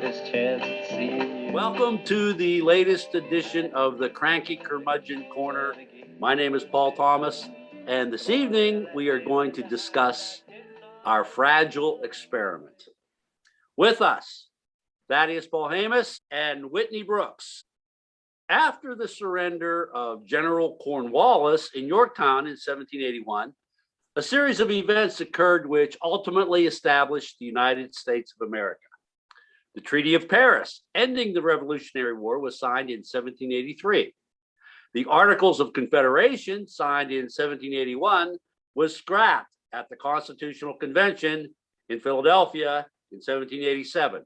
this chance at seeing you. Welcome to the latest edition of the Cranky Curmudgeon Corner. My name is Paul Thomas, and this evening we are going to discuss our fragile experiment. With us, Thaddeus Polhemus and Whitney Brooks. After the surrender of General Cornwallis in Yorktown in 1781, a series of events occurred which ultimately established the United States of America. The Treaty of Paris, ending the Revolutionary War, was signed in 1783. The Articles of Confederation, signed in 1781, was scrapped at the Constitutional Convention in Philadelphia in 1787.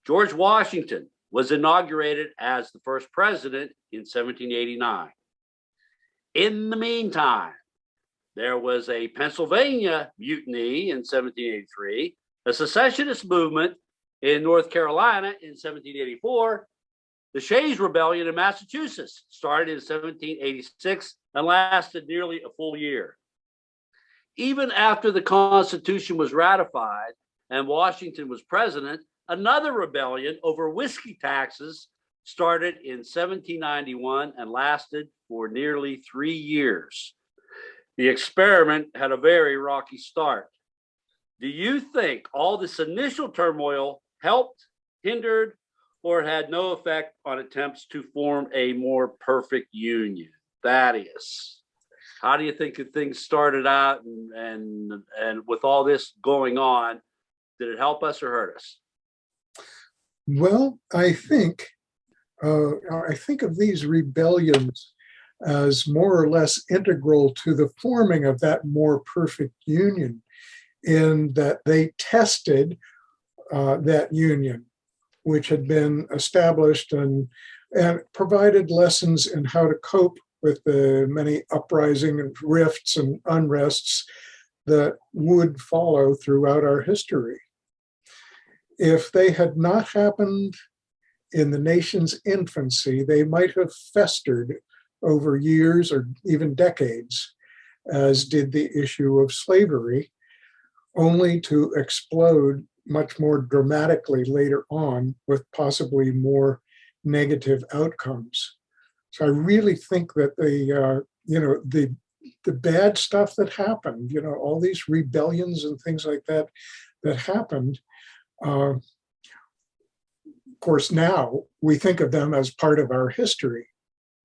George Washington was inaugurated as the first president in 1789. In the meantime, there was a Pennsylvania mutiny in 1783, a secessionist movement in North Carolina in 1784, the Shays Rebellion in Massachusetts started in 1786 and lasted nearly a full year. Even after the Constitution was ratified and Washington was president, another rebellion over whiskey taxes started in 1791 and lasted for nearly 3 years. The experiment had a very rocky start. Do you think all this initial turmoil helped, hindered, or had no effect on attempts to form a more perfect union? Thaddeus, how do you think that things started out, and with all this going on, did it help us or hurt us? Well, I think of these rebellions as more or less integral to the forming of that more perfect union, in that they tested that union, which had been established and provided lessons in how to cope with the many uprising and rifts and unrests that would follow throughout our history. If they had not happened in the nation's infancy, they might have festered over years or even decades, as did the issue of slavery, only to explode much more dramatically later on with possibly more negative outcomes. So I really think that the bad stuff that happened, all these rebellions and things like that happened, of course, now we think of them as part of our history,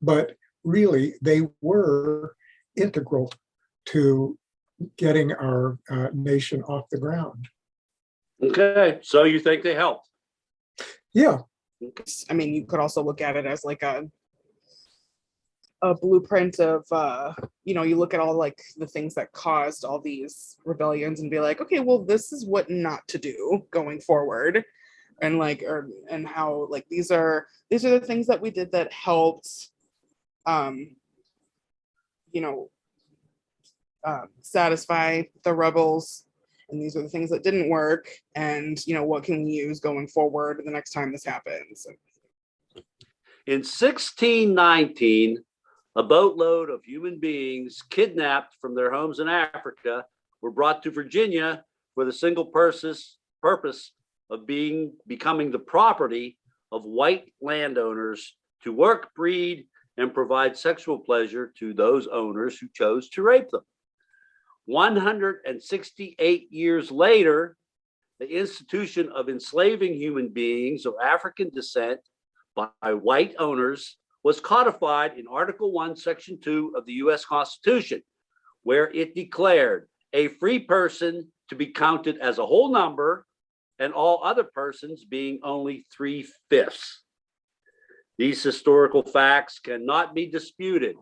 but really they were integral to getting our nation off the ground. Okay, so you think they helped? Yeah. I mean, you could also look at it as like a blueprint of, you look at all like the things that caused all these rebellions and be like, okay, well, this is what not to do going forward. And and how like these are the things that we did that helped, satisfy the rebels. And these are the things that didn't work. And, what can we use going forward the next time this happens? In 1619, a boatload of human beings kidnapped from their homes in Africa were brought to Virginia for the single purpose of becoming the property of white landowners to work, breed, and provide sexual pleasure to those owners who chose to rape them. 168 years later, the institution of enslaving human beings of African descent by white owners was codified in Article 1, Section 2 of the U.S. Constitution, where it declared a free person to be counted as a whole number and all other persons being only 3/5. These historical facts cannot be disputed,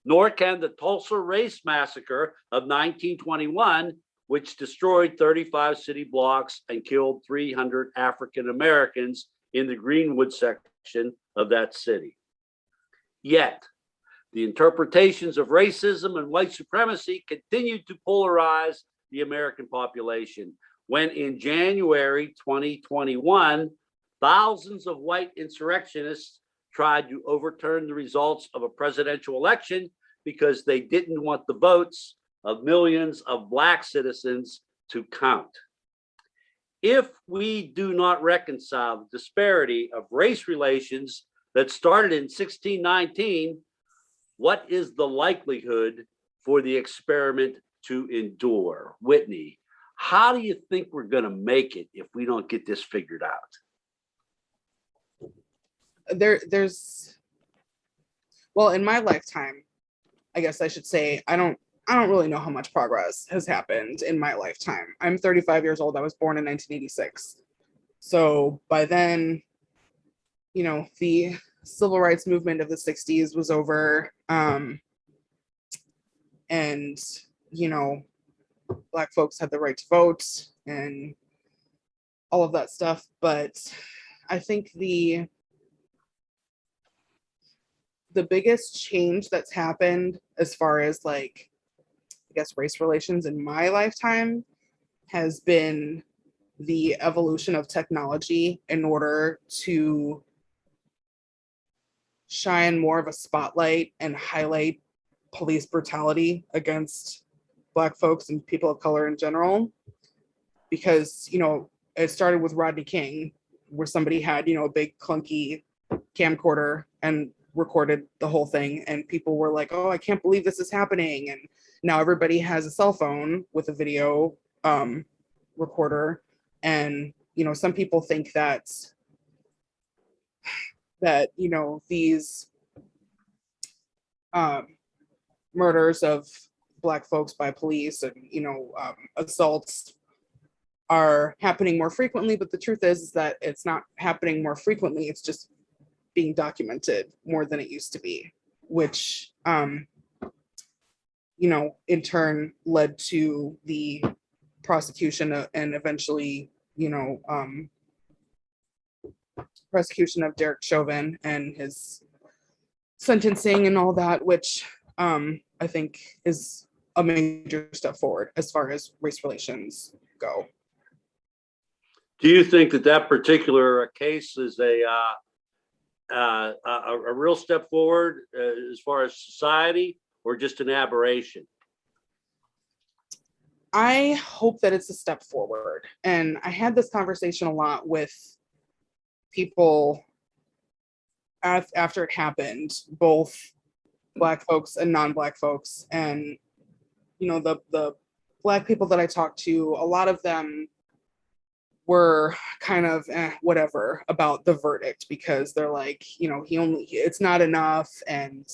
nor can the Tulsa Race Massacre of 1921, which destroyed 35 city blocks and killed 300 African Americans in the Greenwood section of that city. Yet, the interpretations of racism and white supremacy continued to polarize the American population, when in January 2021, thousands of white insurrectionists tried to overturn the results of a presidential election because they didn't want the votes of millions of Black citizens to count. if we do not reconcile the disparity of race relations that started in 1619, what is the likelihood for the experiment to endure? Whitney, how do you think we're going to make it if we don't get this figured out? There's, well, in my lifetime, I guess I should say, I don't really know how much progress has happened in my lifetime. I'm 35 years old. I was born in 1986. So by then, you know, the civil rights movement of the 60s was over. And, you know, Black folks had the right to vote and all of that stuff. But I think the biggest change that's happened as far as, like, I guess, race relations in my lifetime has been the evolution of technology in order to shine more of a spotlight and highlight police brutality against Black folks and people of color in general. Because, you know, it started with Rodney King, where somebody had, you know, a big clunky camcorder and recorded the whole thing, and people were like, oh, I can't believe this is happening. And now everybody has a cell phone with a video recorder. And, you know, some people think that you know, these murders of Black folks by police and, you know, assaults are happening more frequently, but the truth is that it's not happening more frequently. It's just being documented more than it used to be, which, you know, in turn led to the prosecution and eventually, you know, prosecution of Derek Chauvin and his sentencing and all that, which I think is a major step forward as far as race relations go. Do you think that particular case is a real step forward as far as society, or just an aberration? I hope that it's a step forward. And I had this conversation a lot with people after it happened, both Black folks and non-Black folks. And, you know, the Black people that I talked to, a lot of them were kind of whatever about the verdict, because they're like, you know, it's not enough, and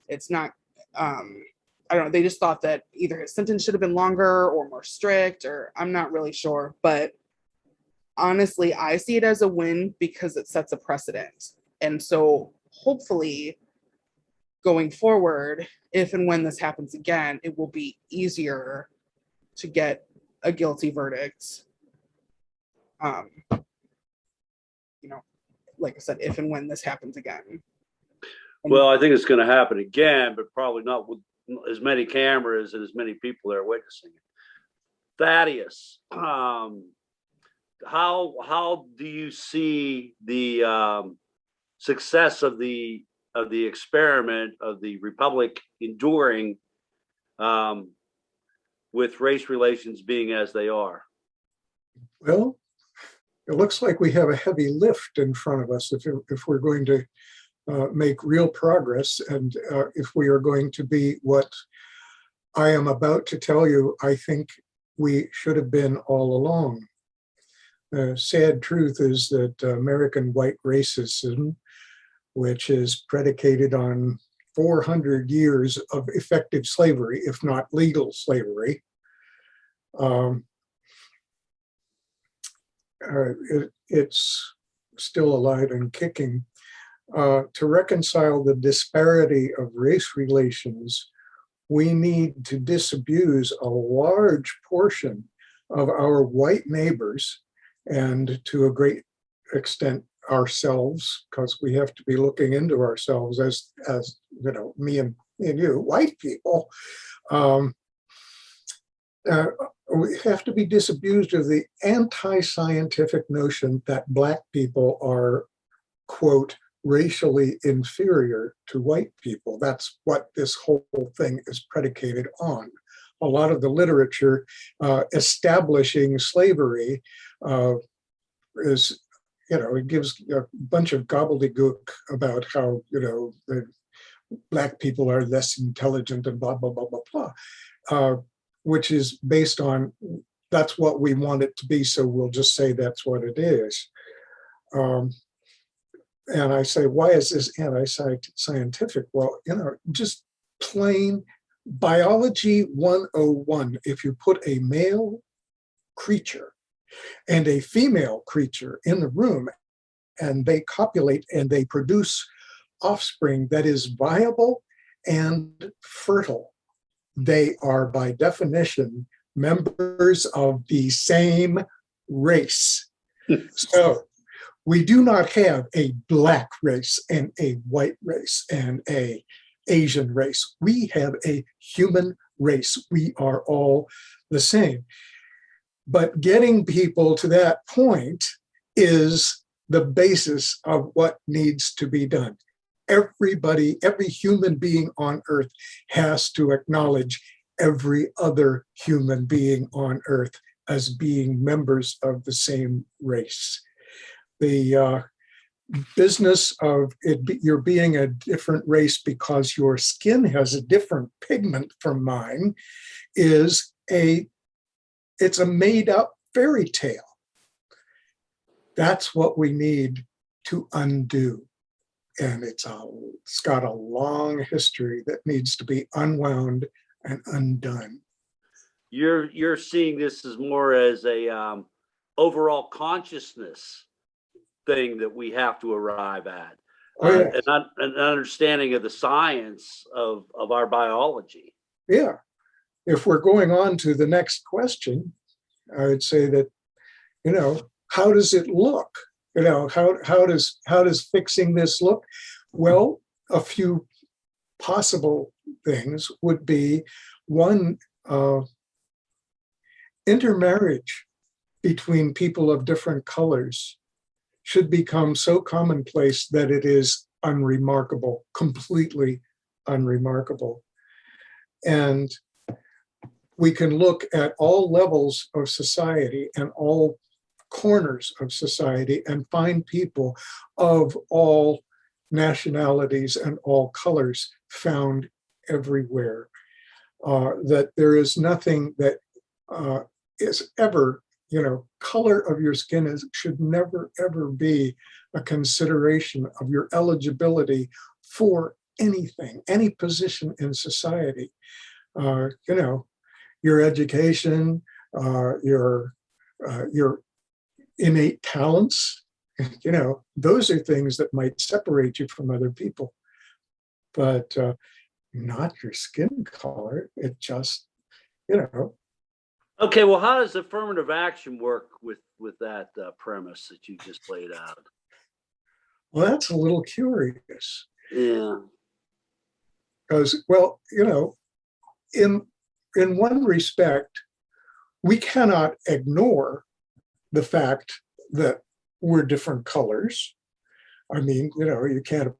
it's not, I don't know, they just thought that either his sentence should have been longer or more strict, or I'm not really sure. But honestly, I see it as a win because it sets a precedent. And so hopefully going forward, if and when this happens again, it will be easier to get a guilty verdict. You know, like I said, if and when this happens again. Well, I think it's going to happen again, but probably not with as many cameras and as many people that are witnessing it. Thaddeus, how do you see the success of the experiment of the Republic enduring with race relations being as they are? Well, it looks like we have a heavy lift in front of us if we're going to make real progress, and if we are going to be what I am about to tell you I think we should have been all along. The sad truth is that American white racism, which is predicated on 400 years of effective slavery, if not legal slavery, it's still alive and kicking. To reconcile the disparity of race relations, we need to disabuse a large portion of our white neighbors, and to a great extent ourselves, because we have to be looking into ourselves as you know, me and you, white people. We have to be disabused of the anti-scientific notion that Black people are, quote, racially inferior to white people. That's what this whole thing is predicated on. A lot of the literature establishing slavery is, it gives a bunch of gobbledygook about how, the Black people are less intelligent and blah, blah, blah, blah, blah, which is based on that's what we want it to be. So we'll just say that's what it is. And I say, why is this anti-scientific? Well, just plain biology 101. If you put a male creature and a female creature in the room and they copulate and they produce offspring that is viable and fertile, they are by definition members of the same race. So we do not have a Black race and a white race and a Asian race. We have a human race. We are all the same. But getting people to that point is the basis of what needs to be done. Everybody, every human being on earth has to acknowledge every other human being on earth as being members of the same race. The business of you're being a different race because your skin has a different pigment from mine it's a made up fairy tale. That's what we need to undo. And it's got a long history that needs to be unwound and undone. You're seeing this as more as a overall consciousness thing that we have to arrive at, an understanding of the science of our biology. Yeah. If we're going on to the next question, I would say that, how does it look? How does fixing this look? Well, a few possible things would be one, intermarriage between people of different colors should become so commonplace that it is unremarkable, completely unremarkable. And we can look at all levels of society and all corners of society and find people of all nationalities and all colors found everywhere. That there is nothing that is ever, color of your skin should never, ever be a consideration of your eligibility for anything, any position in society. Your education, your innate talents, those are things that might separate you from other people, but not your skin color. It just, Okay, well, how does affirmative action work with that premise that you just laid out? Well, that's a little curious. Yeah. Because, well, in one respect, we cannot ignore the fact that we're different colors. I mean, you can't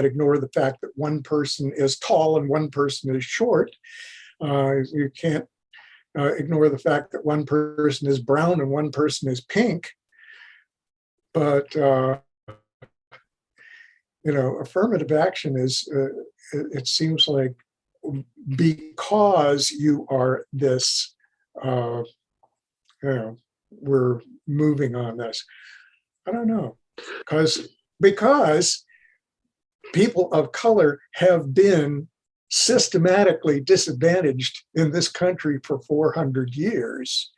ignore the fact that one person is tall and one person is short. You can't ignore the fact that one person is brown and one person is pink. But, affirmative action is, it seems like, because you are this, we're moving on this. I don't know, because people of color have been systematically disadvantaged in this country for 400 years.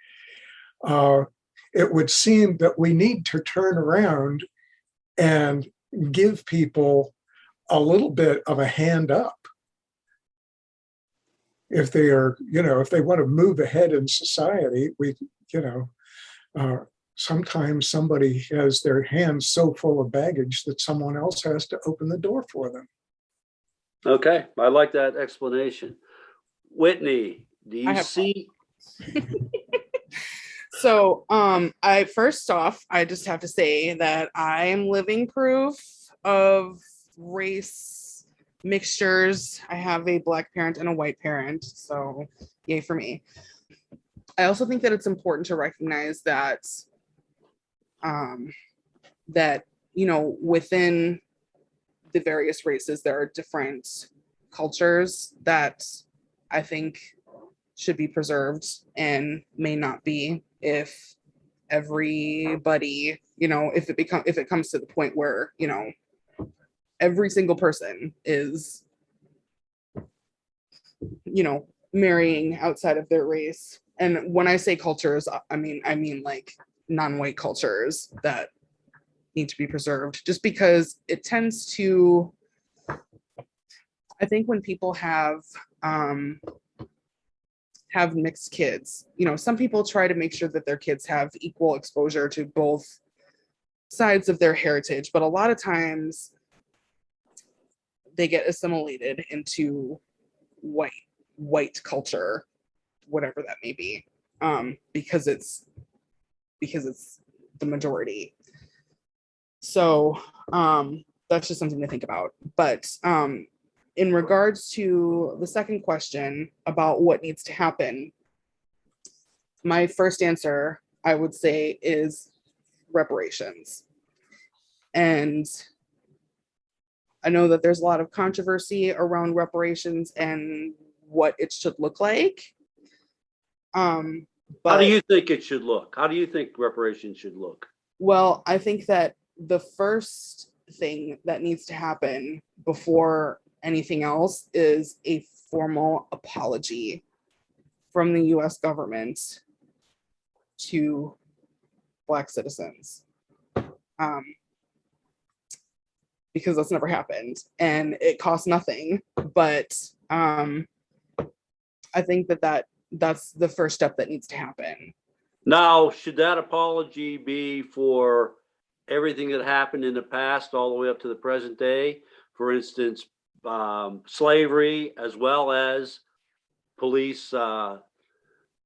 It would seem that we need to turn around and give people a little bit of a hand up. If they are, if they want to move ahead in society, sometimes somebody has their hands so full of baggage that someone else has to open the door for them. Okay, I like that explanation. Whitney, do you see? So, first off, I just have to say that I am living proof of race mixtures. I have a Black parent and a white parent, so yay for me. I also think that it's important to recognize that that, you know, within the various races, there are different cultures that I think should be preserved and may not be if everybody, you know, if it comes to the point where, you know, every single person is, you know, marrying outside of their race. And when I say cultures, I mean like non-white cultures that need to be preserved, just because it tends to, I think when people have mixed kids, you know, some people try to make sure that their kids have equal exposure to both sides of their heritage, but a lot of times they get assimilated into white culture, whatever that may be, because it's the majority. So that's just something to think about. But in regards to the second question about what needs to happen, my first answer, I would say, is reparations. And I know that there's a lot of controversy around reparations and what it should look like. But how do you think it should look? How do you think reparations should look? Well, I think that the first thing that needs to happen before anything else is a formal apology from the US government to Black citizens. Because that's never happened and it costs nothing. But I think that's the first step that needs to happen. Now, should that apology be for everything that happened in the past all the way up to the present day? For instance, slavery, as well as police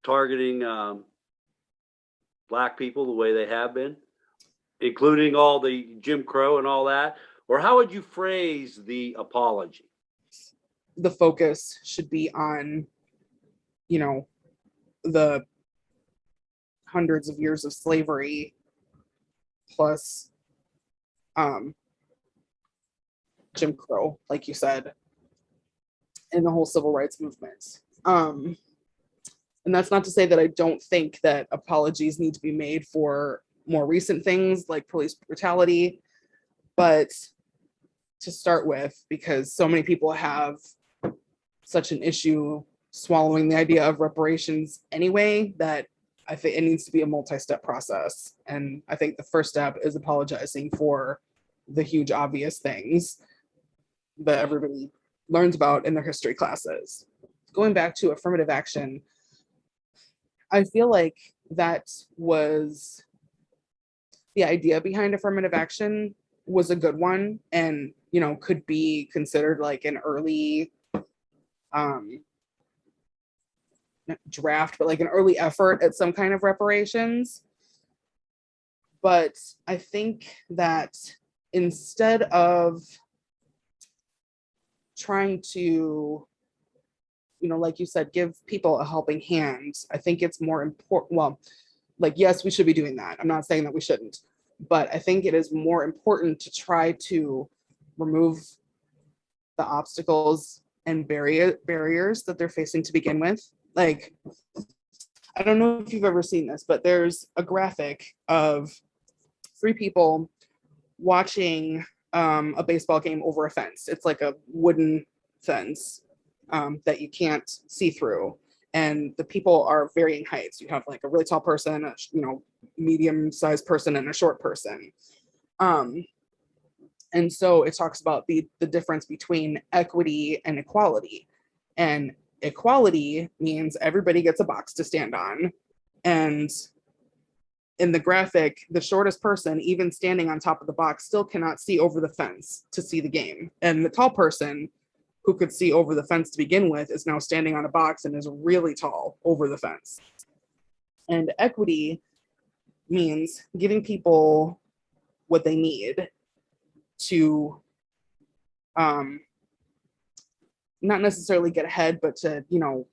targeting Black people the way they have been, including all the Jim Crow and all that? Or how would you phrase the apology? The focus should be on, you know, the hundreds of years of slavery plus Jim Crow, like you said, and the whole civil rights movement. And that's not to say that I don't think that apologies need to be made for more recent things like police brutality, but to start with, because so many people have such an issue swallowing the idea of reparations anyway, that I think it needs to be a multi-step process. And I think the first step is apologizing for the huge obvious things that everybody learns about in their history classes. Going back to affirmative action, I feel like that was the idea behind affirmative action was a good one, and you know, could be considered like an early draft, but like an early effort at some kind of reparations. But I think that instead of trying to, you know, like you said, give people a helping hand, I think it's more important. Well, like, yes, we should be doing that. I'm not saying that we shouldn't, but I think it is more important to try to remove the obstacles and barriers that they're facing to begin with. Like, I don't know if you've ever seen this, but there's a graphic of 3 people watching a baseball game over a fence. It's like a wooden fence that you can't see through. And the people are varying heights. You have like a really tall person, a, you know, medium-sized person, and a short person. And so it talks about the difference between equity and equality. And equality means everybody gets a box to stand on. And in the graphic, the shortest person, even standing on top of the box, still cannot see over the fence to see the game. And the tall person, who could see over the fence to begin with, is now standing on a box and is really tall over the fence. And equity means giving people what they need to not necessarily get ahead, but to, you know,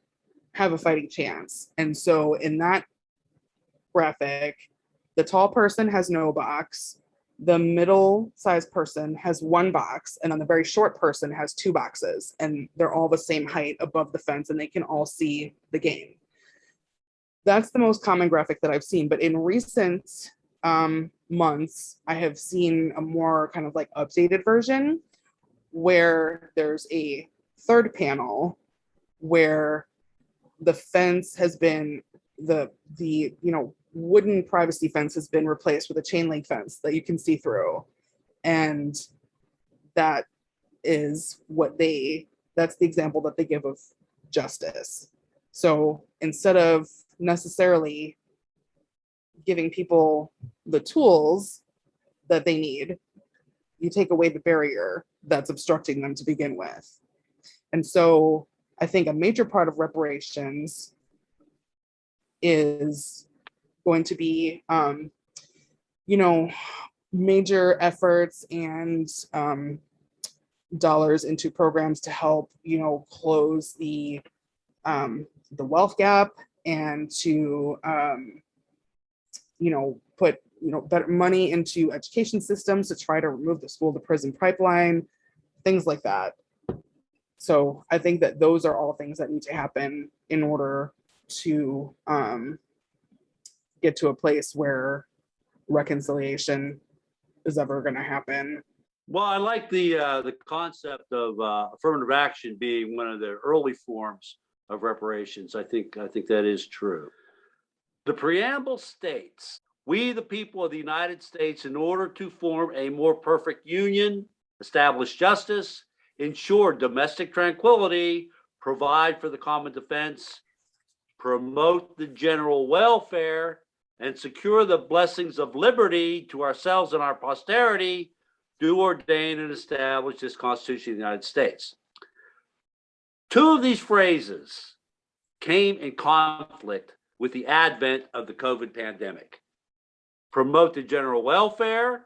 have a fighting chance. And so in that graphic, the tall person has no box, the middle sized person has one box, and then the very short person has two boxes, and they're all the same height above the fence and they can all see the game. That's the most common graphic that I've seen. But in recent months, I have seen a more kind of like updated version where there's a third panel where the fence has been the wooden privacy fence has been replaced with a chain link fence that you can see through. And that is that's the example that they give of justice. So instead of necessarily giving people the tools that they need, you take away the barrier that's obstructing them to begin with. And so I think a major part of reparations is going to be, major efforts and dollars into programs to help, close the wealth gap, and to, put, better money into education systems to try to remove the school to prison pipeline, things like that. So I think that those are all things that need to happen in order to get to a place where reconciliation is ever going to happen. Well, I like the concept of affirmative action being one of the early forms of reparations. I think that is true. The preamble states, "We, the people of the United States, in order to form a more perfect union, establish justice, ensure domestic tranquility, provide for the common defense, promote the general welfare, and secure the blessings of liberty to ourselves and our posterity, do ordain and establish this Constitution of the United States." Two of these phrases came in conflict with the advent of the COVID pandemic. Promote the general welfare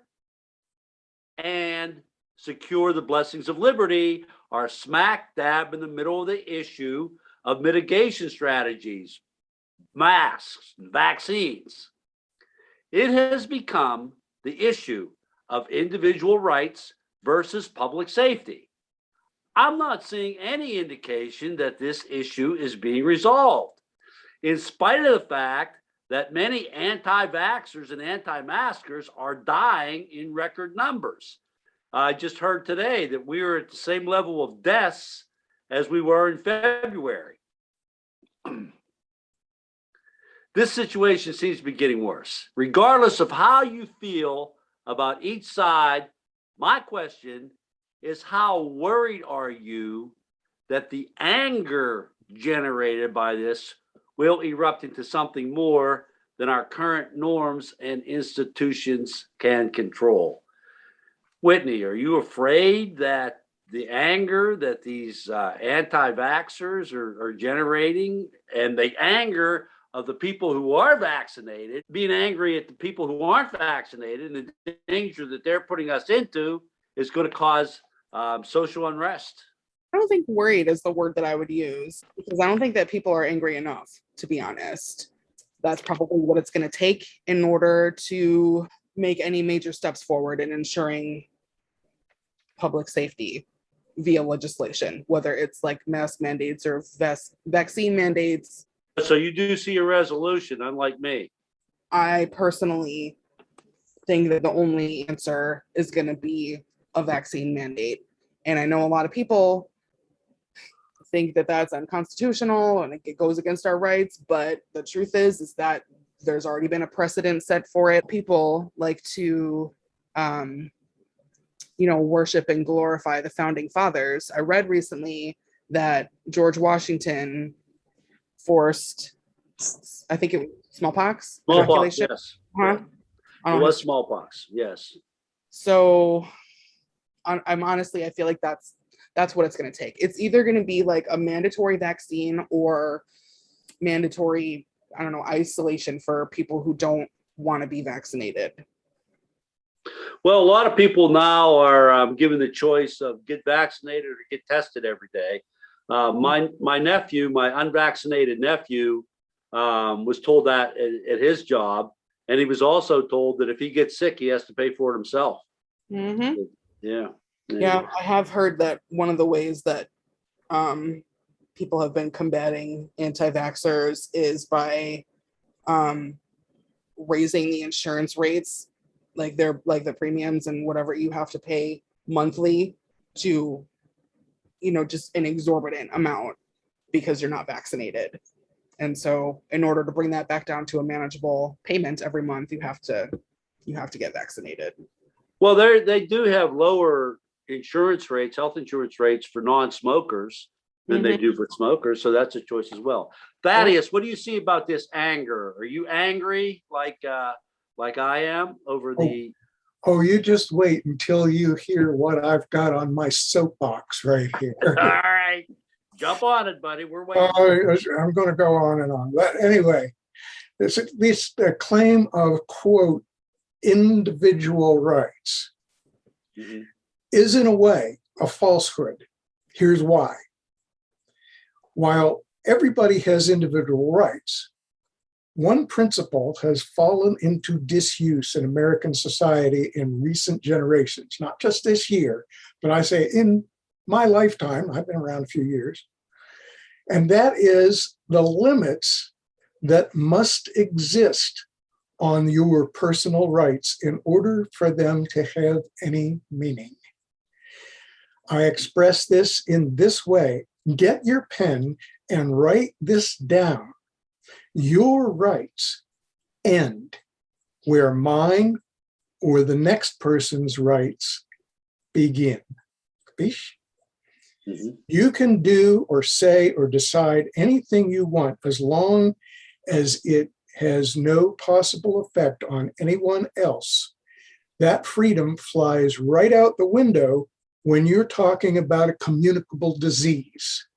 and secure the blessings of liberty are smack dab in the middle of the issue of mitigation strategies, masks, vaccines. It has become the issue of individual rights versus public safety. I'm not seeing any indication that this issue is being resolved, in spite of the fact that many anti-vaxxers and anti-maskers are dying in record numbers. I just heard today that we are at the same level of deaths as we were in February. This situation seems to be getting worse. Regardless of how you feel about each side, my question is, how worried are you that the anger generated by this will erupt into something more than our current norms and institutions can control? Whitney, are you afraid that the anger that these anti-vaxxers are generating, and the anger of the people who are vaccinated, being angry at the people who aren't vaccinated, and the danger that they're putting us into, is going to cause social unrest? I don't think worried is the word that I would use, because I don't think that people are angry enough, to be honest. That's probably what it's going to take in order to make any major steps forward in ensuring public safety via legislation, whether it's like mask mandates or vaccine mandates. So you do see a resolution, unlike me. I personally think that the only answer is going to be a vaccine mandate. And I know a lot of people think that that's unconstitutional and it goes against our rights, but the truth is that there's already been a precedent set for it. People like to worship and glorify the founding fathers. I read recently that George Washington forced, I think it was smallpox. Smallpox, yes. Huh? It was smallpox, yes. So I'm honestly, I feel like that's what it's going to take. It's either going to be like a mandatory vaccine or mandatory, isolation for people who don't want to be vaccinated. Well, a lot of people now are given the choice of get vaccinated or get tested every day. My nephew, my unvaccinated nephew, was told that at his job, and he was also told that if he gets sick, he has to pay for it himself. Mm-hmm. Yeah. Yeah, I have heard that one of the ways that people have been combating anti-vaxxers is by raising the insurance rates, like the premiums and whatever you have to pay monthly to, just an exorbitant amount because you're not vaccinated. And so in order to bring that back down to a manageable payment every month, you have to get vaccinated. Well, they do have lower insurance rates, health insurance rates for non-smokers than they do for smokers. So that's a choice as well. Thaddeus, what do you see about this anger? Are you angry like I am over the? Oh, you just wait until you hear what I've got on my soapbox right here. All right, jump on it, buddy. We're waiting. I'm going to go on and on. But anyway, this claim of, quote, individual rights is in a way a falsehood. Here's why. While everybody has individual rights, one principle has fallen into disuse in American society in recent generations, not just this year, but I say in my lifetime. I've been around a few years, and that is the limits that must exist on your personal rights in order for them to have any meaning. I express this in this way. Get your pen and write this down. Your rights end where mine or the next person's rights begin. You can do or say or decide anything you want as long as it has no possible effect on anyone else. That freedom flies right out the window when you're talking about a communicable disease.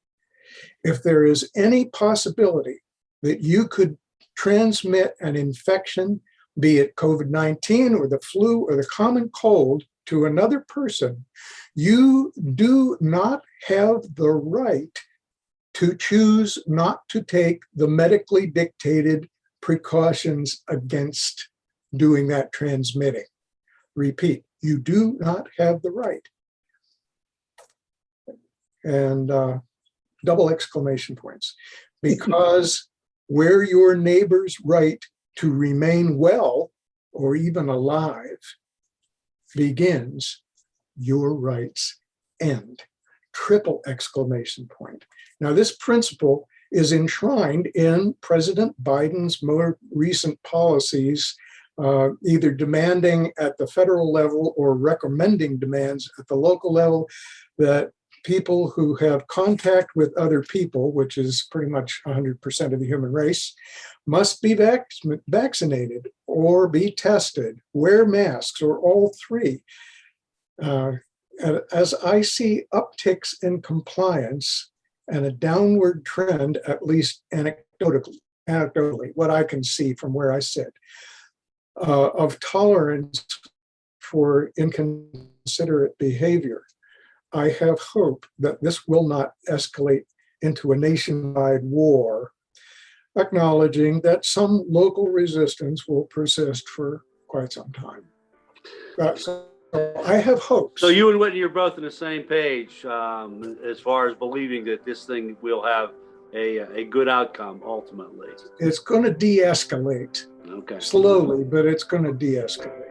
If there is any possibility that you could transmit an infection, be it COVID-19 or the flu or the common cold, to another person, you do not have the right to choose not to take the medically dictated precautions against doing that transmitting. Repeat, you do not have the right. And double exclamation points. Because where your neighbor's right to remain well or even alive begins, your rights end. Triple exclamation point. Now, this principle is enshrined in President Biden's more recent policies, either demanding at the federal level or recommending demands at the local level that people who have contact with other people, which is pretty much 100% of the human race, must be vaccinated or be tested, wear masks, or all three. As I see upticks in compliance and a downward trend, at least anecdotally, what I can see from where I sit, of tolerance for inconsiderate behavior, I have hope that this will not escalate into a nationwide war, acknowledging that some local resistance will persist for quite some time. So I have hopes. So you and Whitney are both on the same page as far as believing that this thing will have a good outcome ultimately. It's going to de-escalate. Okay. Slowly, but it's going to de-escalate.